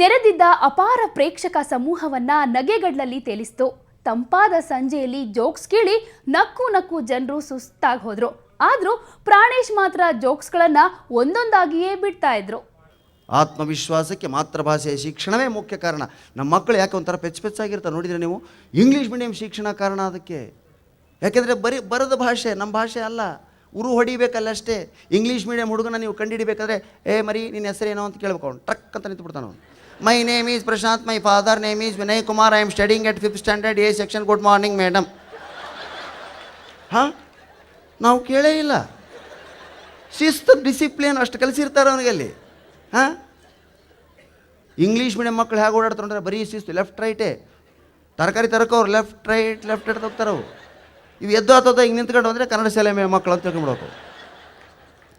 ನೆರೆದಿದ್ದ ಅಪಾರ ಪ್ರೇಕ್ಷಕ ಸಮೂಹವನ್ನ ನಗೆಗಡ್ಲಲ್ಲಿ ತೇಲಿಸಿತು. ತಂಪಾದ ಸಂಜೆಯಲ್ಲಿ ಜೋಕ್ಸ್ ಕೇಳಿ ನಕ್ಕು ನಕ್ಕು ಜನರು ಸುಸ್ತಾಗಿ ಹೋದ್ರು. ಆದ್ರೂ ಪ್ರಾಣೇಶ್ ಮಾತ್ರ ಜೋಕ್ಸ್ಗಳನ್ನ ಒಂದೊಂದಾಗಿಯೇ ಬಿಡ್ತಾ ಇದ್ರು. ಆತ್ಮವಿಶ್ವಾಸಕ್ಕೆ ಮಾತೃಭಾಷೆಯ ಶಿಕ್ಷಣವೇ ಮುಖ್ಯ ಕಾರಣ. ನಮ್ಮ ಮಕ್ಕಳು ಯಾಕೆ ಒಂಥರ ಪೆಚ್ಚಾಗಿರ್ತಾರೆ ನೋಡಿದರೆ ನೀವು. ಇಂಗ್ಲೀಷ್ ಮೀಡಿಯಂ ಶಿಕ್ಷಣ ಕಾರಣ ಅದಕ್ಕೆ. ಯಾಕೆಂದರೆ ಬರದ ಭಾಷೆ ನಮ್ಮ ಭಾಷೆ ಅಲ್ಲ, ಉರು ಹೊಡಿಬೇಕಲ್ಲ ಅಷ್ಟೇ. ಇಂಗ್ಲೀಷ್ ಮೀಡಿಯಂ ಹುಡುಗನ ನೀವು ಕಂಡುಹಿಡಿಬೇಕಾದ್ರೆ ಮರಿ ನಿನ್ನ ಹೆಸರೇನೋ ಅಂತ ಕೇಳ್ಬೇಕು. ಅವ್ನು ಟ್ರಕ್ ಅಂತ ನಿಂತು ಅವನು. My name is Prashant, my father name is Vinay Kumar, I am studying at 5th standard A section. Good morning madam. ಹಾಂ, ನಾವು ಕೇಳೇ ಇಲ್ಲ. ಶಿಸ್ತು ಡಿಸಿಪ್ಲಿನ್ ಅಷ್ಟು ಕಲಿಸಿರ್ತಾರೆ ಅವನಿಗೆ ಅಲ್ಲಿ. ಹಾಂ, ಇಂಗ್ಲೀಷ್ ಮೀಡಿಯಂ ಮಕ್ಕಳು ಹೇಗೆ ಓಡಾಡ್ತಾರೆ ಅಂದರೆ ಬರೀ ಶಿಸ್ತು, ಲೆಫ್ಟ್ ರೈಟೇ. ತರಕಾರಿ ತರಕೋರು ಲೆಫ್ಟ್ ರೈಟ್ ಹೋಗ್ತಾರೆ ಅವು. ಇವು ಎದ್ದು ಆತದ ಹಿಂಗೆ ನಿಂತ್ಕೊಂಡು ಅಂದರೆ ಕನ್ನಡ ಶಾಲೆ ಮಕ್ಕಳು ಅಂತ ತಿಳ್ಕೊಂಡ್ಬಿಡೋಕು.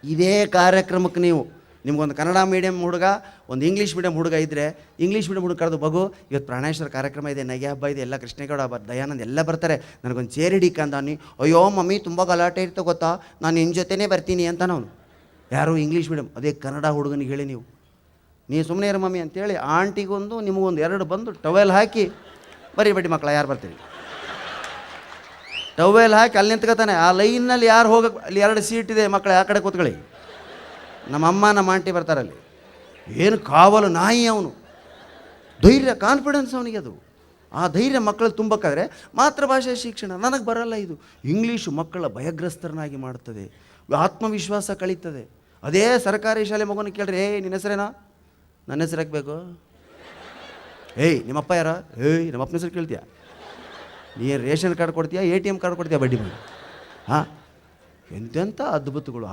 ಇದೇ ಕಾರ್ಯಕ್ರಮಕ್ಕೆ ನೀವು ನಿಮ್ಗೊಂದು ಕನ್ನಡ ಮೀಡಿಯಂ ಹುಡುಗ, ಒಂದು ಇಂಗ್ಲೀಷ್ ಮೀಡಿಯಂ ಹುಡುಗ ಇದ್ದರೆ, ಇಂಗ್ಲೀಷ್ ಮೀಡಿಯಂ ಹುಡುಗ ಕರೆದು ಬಗು ಇವತ್ತು ಪ್ರಾಣೇಶ್ವರ ಕಾರ್ಯಕ್ರಮ ಇದೆ, ನಗೆ ಹಬ್ಬ ಇದೆ, ಎಲ್ಲ ಕೃಷ್ಣೇಗೌಡ ದಯಾನಂದ್ ಎಲ್ಲ ಬರ್ತಾರೆ, ನನಗೊಂದು ಚೇರ್ ಹಿಡಿಕ ಅಂದಾನಿ. ಅಯ್ಯೋ ಮಮ್ಮಿ ತುಂಬ ಗಲಾಟೆ ಇರ್ತೋ ಗೊತ್ತಾ, ನಾನು ನಿನ್ನ ಜೊತೆನೇ ಬರ್ತೀನಿ ಅಂತ ನಾವು. ಯಾರು ಇಂಗ್ಲೀಷ್ ಮೀಡಿಯಂ. ಅದೇ ಕನ್ನಡ ಹುಡುಗನಿಗೆ ಹೇಳಿ ನೀವು ಸುಮ್ಮನೆ ಇರೋ ಮಮ್ಮಿ ಅಂತೇಳಿ ಆಂಟಿಗೊಂದು ನಿಮಗೊಂದು 2 ಬಂದು ಟವೆಲ್ ಹಾಕಿ ಬರೀ ಬಡ್ಡಿ ಮಕ್ಕಳ ಯಾರು ಬರ್ತೀವಿ, ಟವೆಲ್ ಹಾಕಿ ಅಲ್ಲಿ ನಿಂತ್ಕೊತಾನೆ. ಆ ಲೈನಲ್ಲಿ ಯಾರು ಹೋಗಕ್ಕೆ, ಅಲ್ಲಿ 2 ಸೀಟ್ ಇದೆ ಮಕ್ಕಳು, ಆ ಕಡೆ ಕೂತ್ಕೊಳ್ಳಿ. ನಮ್ಮಮ್ಮ ನಮ್ಮ ಆಂಟಿ ಬರ್ತಾರಲ್ಲಿ. ಏನು ಕಾವಲು ನಾಯಿ ಅವನು. ಧೈರ್ಯ, ಕಾನ್ಫಿಡೆನ್ಸ್ ಅವನಿಗೆ. ಅದು ಆ ಧೈರ್ಯ ಮಕ್ಕಳು ತುಂಬಕ್ಕಾದ್ರೆ ಮಾತೃಭಾಷೆ ಶಿಕ್ಷಣ. ನನಗೆ ಬರಲ್ಲ ಇದು. ಇಂಗ್ಲೀಷು ಮಕ್ಕಳ ಭಯಗ್ರಸ್ತರನ್ನಾಗಿ ಮಾಡ್ತದೆ, ಆತ್ಮವಿಶ್ವಾಸ ಕಳೀತದೆ. ಅದೇ ಸರ್ಕಾರಿ ಶಾಲೆ ಮಗುನ ಕೇಳ್ರಿ, ನಿನ್ನ ಹೆಸರೇನಾ? ನನ್ನ ಹೆಸರು ಹಾಕಬೇಕು. ನಿಮ್ಮಪ್ಪ ಯಾರ? ನಮ್ಮಪ್ಪನ ಹೆಸರು ಕೇಳ್ತೀಯ? ನೀನು ರೇಷನ್ ಕಾರ್ಡ್ ಕೊಡ್ತೀಯಾ, ATM ಕಾರ್ಡ್ ಕೊಡ್ತೀಯಾ ಬಡ್ಡಿ ಮನೆ? ಹಾಂ, ಎಂತೆಂಥ ಅದ್ಭುತಗಳು.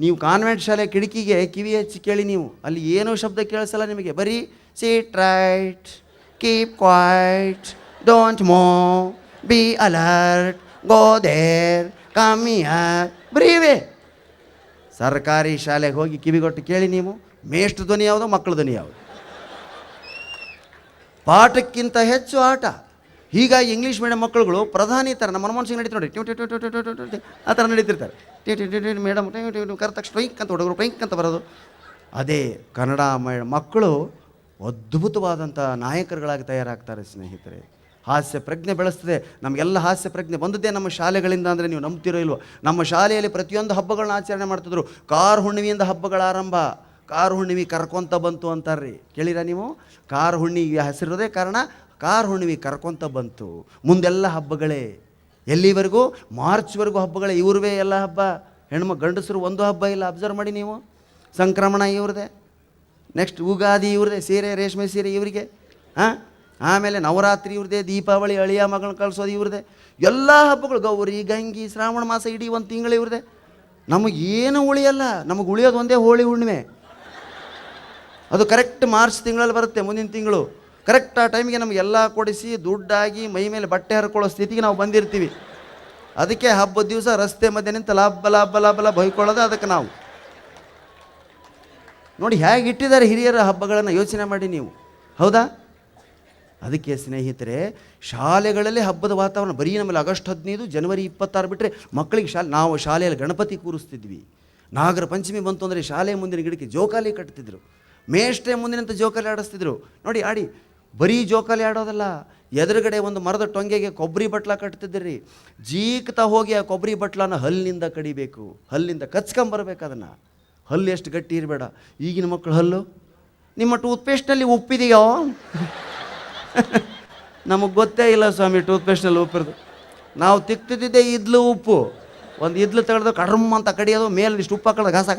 ನೀವು ಕಾನ್ವೆಂಟ್ ಶಾಲೆ ಕಿಟಕಿಗೆ ಕಿವಿ ಹಚ್ಚಿ ಕೇಳಿ ನೀವು, ಅಲ್ಲಿ ಏನೋ ಶಬ್ದ ಕೇಳಿಸಲ್ಲ ನಿಮಗೆ. ಬರೀ sit right, keep quiet, don't move, be alert, go there, come here, ಬರೀ ಇವೆ. ಸರ್ಕಾರಿ ಶಾಲೆಗೆ ಹೋಗಿ ಕಿವಿಗೊಟ್ಟು ಕೇಳಿ ನೀವು, ಮೇಷ್ಟ್ರ ಧ್ವನಿ ಯಾವುದು, ಮಕ್ಕಳ ಧ್ವನಿ ಯಾವುದು? ಪಾಠಕ್ಕಿಂತ ಹೆಚ್ಚು ಆಟ. ಹೀಗಾಗಿ ಇಂಗ್ಲೀಷ್ ಮೀಡಿಯಂ ಮಕ್ಕಳುಗಳು ಪ್ರಧಾನಿ ಥರ, ನಮ್ಮ ಮನಮೋಹನ್ ಸಿಂಗ್ ನಡೀತು ನೋಡಿ, ಆ ಥರ ನಡೀತಿರ್ತಾರೆ. ಮೇಡಮ್ ಕರೆದ ತಕ್ಷಣ ಟೊಯ್ಕ್ ಅಂತ ಹುಡುಗರು ಟೊಯ್ಕ್ ಅಂತ ಬರೋದು. ಅದೇ ಕನ್ನಡ ಮಕ್ಕಳು ಅದ್ಭುತವಾದಂಥ ನಾಯಕರುಗಳಾಗಿ ತಯಾರಾಗ್ತಾರೆ ಸ್ನೇಹಿತರೆ. ಹಾಸ್ಯ ಪ್ರಜ್ಞೆ ಬೆಳೆಸ್ತದೆ. ನಮಗೆಲ್ಲ ಹಾಸ್ಯ ಪ್ರಜ್ಞೆ ಬಂದದ್ದೇ ನಮ್ಮ ಶಾಲೆಗಳಿಂದ ಅಂದರೆ ನೀವು ನಂಬ್ತಿರೋ ಇಲ್ವೋ. ನಮ್ಮ ಶಾಲೆಯಲ್ಲಿ ಪ್ರತಿಯೊಂದು ಹಬ್ಬಗಳನ್ನ ಆಚರಣೆ ಮಾಡ್ತಿದ್ರು. ಕಾರ್ ಹುಣ್ಣಿಮೆಯಿಂದ ಹಬ್ಬಗಳ ಆರಂಭ. ಕಾರ್ ಹುಣ್ಣಿಮೆ ಕರ್ಕೊಂತ ಬಂತು ಅಂತಾರ್ರಿ, ಕೇಳಿರ ನೀವು? ಕಾರ್ ಹುಣ್ಣಿಗೆ ಹೆಸರಿರೋದೇ ಕಾರಣ, ಕಾರ್ ಹುಣ್ಣಿಮೆ ಕರ್ಕೊಂತ ಬಂತು. ಮುಂದೆಲ್ಲ ಹಬ್ಬಗಳೇ, ಎಲ್ಲಿವರೆಗೂ? ಮಾರ್ಚ್ವರೆಗೂ ಹಬ್ಬಗಳೇ. ಇವ್ರವೇ ಎಲ್ಲ ಹಬ್ಬ. ಗಂಡಸರು ಒಂದು ಹಬ್ಬ ಇಲ್ಲ. ಅಬ್ಸರ್ವ್ ಮಾಡಿ ನೀವು. ಸಂಕ್ರಮಣ ಇವ್ರದೇ, ನೆಕ್ಸ್ಟ್ ಯುಗಾದಿ ಇವ್ರದೇ, ಸೀರೆ ರೇಷ್ಮೆ ಸೀರೆ ಇವರಿಗೆ. ಆಮೇಲೆ ನವರಾತ್ರಿ ಇವ್ರದೇ, ದೀಪಾವಳಿ ಅಳಿಯ ಮಗಳನ್ನ ಕಳಿಸೋದು ಇವ್ರದೇ. ಎಲ್ಲ ಹಬ್ಬಗಳು, ಗೌರಿ, ಗಂಗಿ, ಶ್ರಾವಣ ಮಾಸ, ಇಡೀ 1 ತಿಂಗಳು ಇವ್ರದೇ. ನಮಗೇನು ಉಳಿಯಲ್ಲ. ನಮಗೆ ಉಳಿಯೋದು ಒಂದೇ ಹೋಳಿ ಹುಣ್ಣಿಮೆ. ಅದು ಕರೆಕ್ಟ್ ಮಾರ್ಚ್ ತಿಂಗಳಲ್ಲಿ ಬರುತ್ತೆ, ಮುಂದಿನ ತಿಂಗಳು. ಕರೆಕ್ಟ್ ಆ ಟೈಮಿಗೆ ನಮಗೆಲ್ಲ ಕೊಡಿಸಿ ದುಡ್ಡಾಗಿ ಮೈ ಮೇಲೆ ಬಟ್ಟೆ ಹರ್ಕೊಳ್ಳೋ ಸ್ಥಿತಿಗೆ ನಾವು ಬಂದಿರ್ತೀವಿ. ಅದಕ್ಕೆ ಹಬ್ಬದ ದಿವಸ ರಸ್ತೆ ಮಧ್ಯೆ ನಿಂತು ಲಾಭ ಬೈಕೊಳ್ಳೋದು ಅದಕ್ಕೆ ನಾವು. ನೋಡಿ ಹೇಗೆ ಇಟ್ಟಿದ್ದಾರೆ ಹಿರಿಯರ ಹಬ್ಬಗಳನ್ನು, ಯೋಚನೆ ಮಾಡಿ ನೀವು. ಹೌದಾ? ಅದಕ್ಕೆ ಸ್ನೇಹಿತರೆ, ಶಾಲೆಗಳಲ್ಲಿ ಹಬ್ಬದ ವಾತಾವರಣ. ಬರೀ ನಮ್ಮಲ್ಲಿ ಆಗಸ್ಟ್ 15, ಜನವರಿ 26 ಬಿಟ್ಟರೆ ಮಕ್ಕಳಿಗೆ ನಾವು ಶಾಲೆಯಲ್ಲಿ ಗಣಪತಿ ಕೂರಿಸ್ತಿದ್ವಿ. ನಾಗರ ಪಂಚಮಿ ಬಂತು ಅಂದರೆ ಶಾಲೆಯ ಮುಂದಿನ ಗಿಡಕ್ಕೆ ಜೋಕಾಲಿ ಕಟ್ತಿದ್ರು. ಮೇಷ್ಟ್ರೆ ಮುಂದಿನಂತ ಜೋಕಾಲಿ ಆಡಿಸ್ತಿದ್ರು. ನೋಡಿ ಆಡಿ. ಬರೀ ಜೋಕಾಲಿ ಆಡೋದಲ್ಲ, ಎದುರುಗಡೆ ಒಂದು ಮರದ ಟೊಂಗೆಗೆ ಕೊಬ್ಬರಿ ಬಟ್ಲ ಕಟ್ತಿದ್ರಿ. ಜೀಕ್ತಾ ಹೋಗಿ ಆ ಕೊಬ್ಬರಿ ಬಟ್ಲನ ಹಲ್ಲಿನಿಂದ ಕಡಿಬೇಕು, ಹಲ್ಲಿಂದ ಕಚ್ಕೊಂಬರ್ಬೇಕು ಅದನ್ನು. ಹಲ್ಲು ಎಷ್ಟು ಗಟ್ಟಿ ಇರಬೇಡ. ಈಗಿನ ಮಕ್ಕಳು ಹಲ್ಲು, ನಿಮ್ಮ ಟೂತ್ಪೇಸ್ಟ್ನಲ್ಲಿ ಉಪ್ಪಿದೆಯೋ? ನಮಗೆ ಗೊತ್ತೇ ಇಲ್ಲ ಸ್ವಾಮಿ ಟೂತ್ಪೇಸ್ಟ್ನಲ್ಲಿ ಉಪ್ಪಿರೋದು. ನಾವು ತಿಕ್ತಿದ್ದೆ ಇದ್ಲು ಉಪ್ಪು. ಒಂದು ಇದ್ಲು ತೆಗೆದು ಕಡ್ರಮ್ ಅಂತ ಕಡಿಯೋದು, ಮೇಲೆ ಇಷ್ಟು ಉಪ್ಪು ಹಾಕೋದು, ಘಾಸ.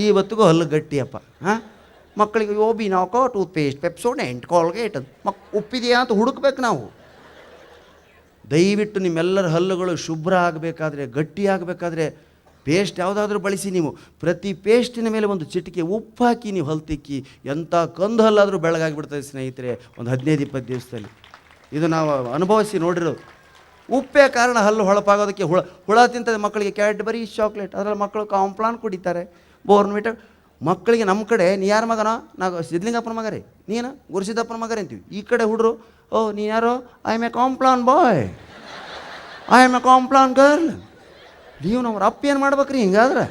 ಇವತ್ತಿಗೂ ಹಲ್ಲು ಗಟ್ಟಿಯಪ್ಪ. ಮಕ್ಕಳಿಗೆ ಓಬಿನಾಕೋ, ಟೂತ್ಪೇಸ್ಟ್, ಪೆಪ್ಸೋಡೆಂಟ್, ಕೋಲ್ಗೇಟ್ ಉಪ್ಪಿದೆಯಾ ಅಂತ ಹುಡುಕ್ಬೇಕು ನಾವು. ದಯವಿಟ್ಟು ನಿಮ್ಮೆಲ್ಲರ ಹಲ್ಲುಗಳು ಶುಭ್ರ ಆಗಬೇಕಾದ್ರೆ, ಗಟ್ಟಿ ಆಗಬೇಕಾದ್ರೆ ಪೇಸ್ಟ್ ಯಾವುದಾದ್ರೂ ಬಳಸಿ ನೀವು. ಪ್ರತಿ ಪೇಸ್ಟಿನ ಮೇಲೆ ಒಂದು ಚಿಟಿಕೆ ಉಪ್ಪು ಹಾಕಿ ನೀವು ಹಲ್ಲು ತಿಕ್ಕಿ, ಎಂಥ ಕಂದು ಹಲ್ಲಾದರೂ ಬೆಳಗಾಗಿಬಿಡ್ತದೆ ಸ್ನೇಹಿತರೆ ಒಂದು 15-20 ದಿವಸದಲ್ಲಿ. ಇದು ನಾವು ಅನುಭವಿಸಿ ನೋಡಿರೋದು. ಉಪ್ಪೇ ಕಾರಣ ಹಲ್ಲು ಹೊಳಪಾಗೋದಕ್ಕೆ. ಹುಳ ತಿಂತದೆ ಮಕ್ಕಳಿಗೆ. ಕ್ಯಾಡ್ಬರಿ, ಚಾಕ್ಲೇಟ್, ಅದರಲ್ಲಿ ಮಕ್ಕಳು ಕಾಂಪ್ಲಾನ್ ಕುಡಿತಾರೆ, ಬೋರ್ನ್ವಿಟಾ. ಮಕ್ಕಳಿಗೆ ನಮ್ಮ ಕಡೆ ನೀ ಯಾರ ಮಗನೋ? ನಾವು ಸಿದ್ಲಿಂಗಪ್ಪನ ಮಗ ರೀ, ನೀನು ಗುರುಸಿದ್ದಪ್ಪನ ಮಗ ರೀ ಅಂತೀವಿ. ಈ ಕಡೆ ಹುಡ್ರು, ನೀ ಯಾರೋ? I am a Complan boy, I am a Complan girl. ನೀವು ಅವ್ರ ಅಪ್ಪ ಏನು ಮಾಡ್ಬೇಕ್ರಿ ಹಿಂಗಾದ್ರೆ?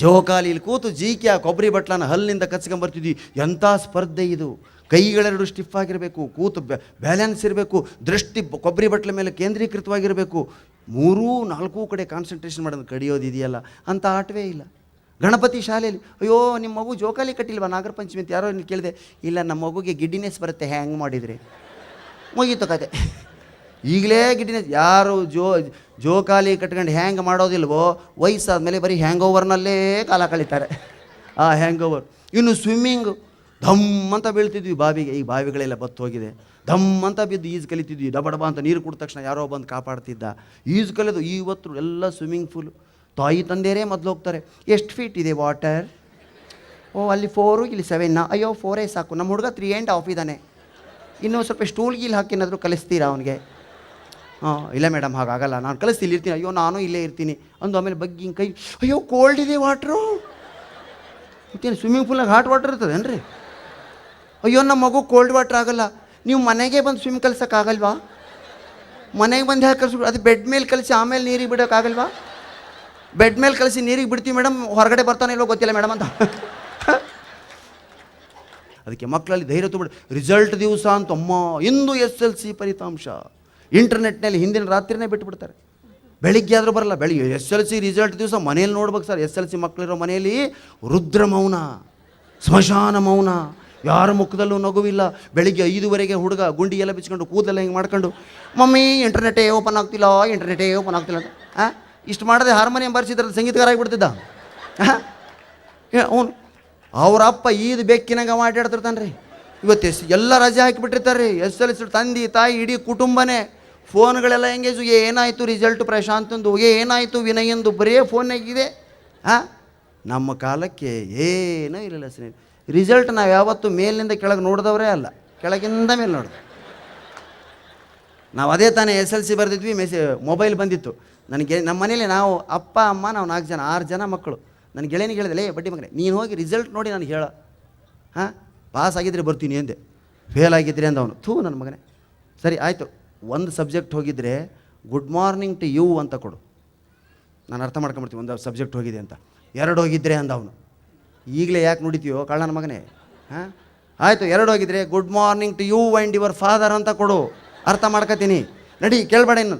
ಜೋಕಾಲಿಲಿ ಕೂತು ಜೀಕೆ ಆ ಕೊಬ್ಬರಿ ಬಟ್ಲನ ಹಲ್ಲಿಂದ ಕಚ್ಕೊಂಬರ್ತಿದ್ವಿ. ಎಂಥ ಸ್ಪರ್ಧೆ ಇದು! ಕೈಗಳೆರಡು ಸ್ಟಿಫ್ ಆಗಿರಬೇಕು, ಕೂತು ಬ್ಯಾಲೆನ್ಸ್ ಇರಬೇಕು, ದೃಷ್ಟಿ ಕೊಬ್ಬರಿ ಬಟ್ಲ ಮೇಲೆ ಕೇಂದ್ರೀಕೃತವಾಗಿರಬೇಕು. 3-4 ಕಡೆ ಕಾನ್ಸಂಟ್ರೇಷನ್ ಮಾಡೋದು. ಕಡಿಯೋದಿದೆಯಲ್ಲ ಅಂತ ಆಟವೇ ಇಲ್ಲ. ಗಣಪತಿ ಶಾಲೆಯಲ್ಲಿ ಅಯ್ಯೋ ನಿಮ್ಮ ಮಗು ಜೋಕಾಲಿ ಕಟ್ಟಿಲ್ವಾ ನಾಗರ ಪಂಚಮಿ ಅಂತ ಯಾರೋ ಕೇಳಿದೆ. ಇಲ್ಲ ನಮ್ಮ ಮಗುಗೆ ಗಿಡ್ಡಿನೆಸ್ ಬರುತ್ತೆ, ಹ್ಯಾಂಗ್ ಮಾಡಿದ್ರಿ ಮುಗೀತು ಕತೆ. ಈಗಲೇ ಗಿಡ್ಡಿನೆಸ್. ಯಾರು ಜೋಕಾಲಿ ಕಟ್ಕೊಂಡು ಹ್ಯಾಂಗ್ ಮಾಡೋದಿಲ್ವೋ ವಯಸ್ಸಾದ ಮೇಲೆ ಬರೀ ಹ್ಯಾಂಗ್ ಓವರ್ನಲ್ಲೇ ಕಾಲ ಕಳೀತಾರೆ. ಆ ಹ್ಯಾಂಗ್ ಓವರ್. ಇನ್ನು ಸ್ವಿಮ್ಮಿಂಗು ಧಮ್ ಅಂತ ಬೀಳ್ತಿದ್ವಿ ಬಾವಿಗೆ. ಈಗ ಬಾವಿಗಳೆಲ್ಲ ಬತ್ತು ಹೋಗಿದೆ. ಧಮ್ ಅಂತ ಬಿದ್ದು ಈಜು ಕಲಿತಿದ್ವಿ. ಡಬ ಅಂತ ನೀರು ಕುಡಿದ ತಕ್ಷಣ ಯಾರೋ ಬಂದು ಕಾಪಾಡ್ತಿದ್ದ. ಈಜು ಕಲಿಯೋದು ಇವತ್ತು ಎಲ್ಲ ಸ್ವಿಮ್ಮಿಂಗ್ ಫೂಲು. ತಾಯಿ ತಂದೆಯರೇ ಮೊದಲು ಹೋಗ್ತಾರೆ. ಎಷ್ಟು ಫೀಟ್ ಇದೆ ವಾಟರ್? ಓ ಅಲ್ಲಿ 4 ಇಲ್ಲಿ 7. ಅಯ್ಯೋ 4 ಸಾಕು. ನಮ್ಮ ಹುಡುಗ 3.5 ಇದ್ದಾನೆ. ಇನ್ನೂ ಸ್ವಲ್ಪ ಸ್ಟೂಲ್ ಗೀಲ್ ಹಾಕಿ ಏನಾದರೂ ಕಲಿಸ್ತೀರಾ ಅವನಿಗೆ? ಇಲ್ಲ ಮೇಡಮ್ ಹಾಗಾಗಲ್ಲ, ನಾನು ಕಲಿಸ್ತೀನಿ ಇರ್ತೀನಿ. ಅಯ್ಯೋ ನಾನು ಇಲ್ಲೇ ಇರ್ತೀನಿ ಅಂದು ಆಮೇಲೆ ಬಗ್ಗೆ ಹಿಂಗೆ ಕೈ, ಅಯ್ಯೋ ಕೋಲ್ಡ್ ಇದೆ ವಾಟ್ರು. ಮತ್ತೇನು ಸ್ವಿಮ್ಮಿಂಗ್ ಪೂಲ್ನಾಗ ಹಾಟ್ ವಾಟರ್ ಇರ್ತದೇನ್ರಿ? ಅಯ್ಯೋ ನಮ್ಮ ಮಗು ಕೋಲ್ಡ್ ವಾಟ್ರ್ ಆಗಲ್ಲ. ನೀವು ಮನೆಗೆ ಬಂದು ಸ್ವಿಮ್ ಕಲ್ಸೋಕ್ಕಾಗಲ್ವಾ? ಮನೆಗೆ ಬಂದು ಯಾಕೆ ಕಲಿಸ್ಬಿಡು? ಅದು ಬೆಡ್ ಮೇಲೆ ಕಲಿಸಿ ಆಮೇಲೆ ನೀರಿಗೆ ಬಿಡೋಕ್ಕಾಗಲ್ವಾ? ಬೆಡ್ ಮೇಲೆ ಕಲಿಸಿ ನೀರಿಗೆ ಬಿಡ್ತೀವಿ ಮೇಡಮ್, ಹೊರಗಡೆ ಬರ್ತಾನೆ ಇಲ್ಲೋ ಗೊತ್ತಿಲ್ಲ ಮೇಡಮ್ ಅಂತ. ಅದಕ್ಕೆ ಮಕ್ಕಳಲ್ಲಿ ಧೈರ್ಯ ತುಂಬಿಡು. ರಿಸಲ್ಟ್ ದಿವಸ ಅಂತ ಅಮ್ಮ ಇಂದು SLC ಫಲಿತಾಂಶ ಇಂಟರ್ನೆಟ್ನಲ್ಲಿ ಹಿಂದಿನ ರಾತ್ರಿನೇ ಬಿಟ್ಟುಬಿಡ್ತಾರೆ. ಬೆಳಿಗ್ಗೆ ಆದರೂ ಬರಲ್ಲ. ಬೆಳಿಗ್ಗೆ SLC ರಿಸಲ್ಟ್ ದಿವಸ ಮನೇಲಿ ನೋಡ್ಬೇಕು ಸರ್. SLC ಮಕ್ಕಳಿರೋ ಮನೆಯಲ್ಲಿ ರುದ್ರ ಮೌನ, ಸ್ಮಶಾನ ಮೌನ, ಯಾರ ಮುಖದಲ್ಲೂ ನಗುವಿಲ್ಲ. ಬೆಳಿಗ್ಗೆ 5:15 ಹುಡುಗ ಗುಂಡಿ ಎಲ್ಲ ಬಿಚ್ಕೊಂಡು ಕೂದಲೆಲ್ಲ ಹಿಂಗೆ ಮಾಡ್ಕೊಂಡು, ಮಮ್ಮಿ ಇಂಟರ್ನೆಟೇ ಓಪನ್ ಆಗ್ತಿಲ್ಲ ಅಂತ ಇಷ್ಟು ಮಾಡದೆ ಹಾರ್ಮೋನಿಯಂ ಬಾರಿಸಿದ್ರಲ್ಲಿ ಸಂಗೀತಗಾರ ಆಗಿಬಿಡ್ತಿದ್ದ. ಅವನು ಅವ್ರ ಅಪ್ಪ ಈದು ಬೆಕ್ಕಿನಾಗ ಮಾತಾಡ್ತಿರ್ತಾನೆ ರೀ. ಇವತ್ತು ಎಲ್ಲ ರಜೆ ಹಾಕಿಬಿಟ್ಟಿರ್ತಾರೆ ರೀ. SLC ತಂದೆ ತಾಯಿ ಇಡೀ ಕುಟುಂಬನೇ. ಫೋನ್ಗಳೆಲ್ಲ ಎಂಗೇಜು. ಏನಾಯಿತು ರಿಸಲ್ಟ್ ಪ್ರಶಾಂತಂದು, ಏನಾಯಿತು ವಿನಯಂದು, ಬರೀ ಫೋನ್ನಾಗಿದೆ. ನಮ್ಮ ಕಾಲಕ್ಕೆ ಏನೂ ಇರಲಿಲ್ಲ ಸ್ನೇಹಿತರೆ. ರಿಸಲ್ಟ್ ನಾವು ಯಾವತ್ತೂ ಮೇಲಿನಿಂದ ಕೆಳಗೆ ನೋಡಿದವರೇ ಅಲ್ಲ, ಕೆಳಗಿಂದ ಮೇಲೆ ನೋಡಿದೆ. ನಾವು ಅದೇ ತಾನೇ SLC ಬರೆದಿದ್ವಿ. ಮೊಬೈಲ್ ಬಂದಿತ್ತು ನನಗೆ. ನಮ್ಮ ಮನೇಲಿ ನಾವು ಅಪ್ಪ ಅಮ್ಮ ನಾವು 6 ಜನ ಮಕ್ಕಳು. ನನ್ನ ಗೆಳೆಯನಿಗೆ ಹೇಳಿದೆ, ಬಡ್ಡಿ ಮಗನೇ ನೀನು ಹೋಗಿ ರಿಸಲ್ಟ್ ನೋಡಿ ನನಗೆ ಹೇಳ. ಪಾಸ್ ಆಗಿದ್ರೆ ಬರ್ತೀನಿ ಅಂದೆ. ಫೇಲ್ ಆಗಿದ್ರಿ ಅಂದವನು. ನನ್ನ ಮಗನೇ ಸರಿ ಆಯಿತು. ಒಂದು ಸಬ್ಜೆಕ್ಟ್ ಹೋಗಿದ್ರೆ ಗುಡ್ ಮಾರ್ನಿಂಗ್ ಟು ಯು ಅಂತ ಕೊಡು, ನಾನು ಅರ್ಥ ಮಾಡ್ಕೊಂಬಿಡ್ತೀವಿ ಒಂದು ಸಬ್ಜೆಕ್ಟ್ ಹೋಗಿದೆ ಅಂತ. 2 ಹೋಗಿದ್ರೆ ಅಂದವನು. ಈಗಲೇ ಯಾಕೆ ನುಡಿತೀಯೋ ಕಳ್ಳನ ಮಗನೇ? ಆಯಿತು 2 ಹೋಗಿದ್ರೆ good morning to you and your father ಅಂತ ಕೊಡು, ಅರ್ಥ ಮಾಡ್ಕೊತೀನಿ. ನಡಿ ಕೇಳಬೇಡ ಇನ್ನು.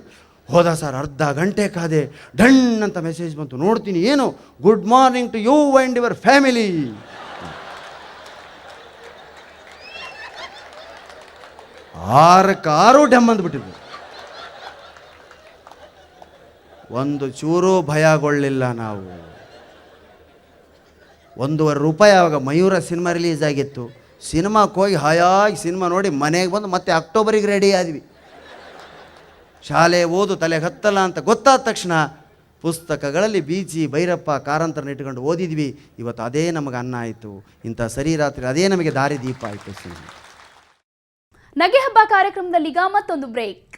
ಹೋದ ಸರ್, ಅರ್ಧ ಗಂಟೆ ಕಾದೆ. ಡಣ್ ಅಂತ ಮೆಸೇಜ್ ಬಂತು. ನೋಡ್ತೀನಿ, ಏನು? Good morning to you and your family. 6 ಡೆಮ್ ಅಂದ್ಬಿಟ್ಟಿದ್ವಿ. ಒಂದು ಚೂರು ಭಯಗೊಳ್ಳಿಲ್ಲ ನಾವು. 1.5 ರೂಪಾಯಿ ಆವಾಗ ಮಯೂರ ಸಿನಿಮಾ ರಿಲೀಸ್ ಆಗಿತ್ತು. ಸಿನಿಮಾಕ್ಕೆ ಹೋಗಿ ಹಾಯಾಗಿ ಸಿನಿಮಾ ನೋಡಿ ಮನೆಗೆ ಬಂದು ಮತ್ತೆ ಅಕ್ಟೋಬರಿಗೆ ರೆಡಿ ಆದ್ವಿ. ಶಾಲೆ ಓದು ತಲೆಗೆ ಹತ್ತಲ್ಲ ಅಂತ ಗೊತ್ತಾದ ತಕ್ಷಣ ಪುಸ್ತಕಗಳಲ್ಲಿ ಬೀಚಿ ಭೈರಪ್ಪ ಕಾರಂತರನ್ನ ಇಟ್ಕೊಂಡು ಓದಿದ್ವಿ. ಇವತ್ತು ಅದೇ ನಮಗೆ ಅನ್ನ ಆಯಿತು. ಇಂಥ ಸರಿ ರಾತ್ರಿ ಅದೇ ನಮಗೆ ದಾರಿ ದೀಪ ಆಯಿತು. ನಗೆ ಹಬ್ಬ ಕಾರ್ಯಕ್ರಮದಲ್ಲೀಗ ಮತ್ತೊಂದು ಬ್ರೇಕ್.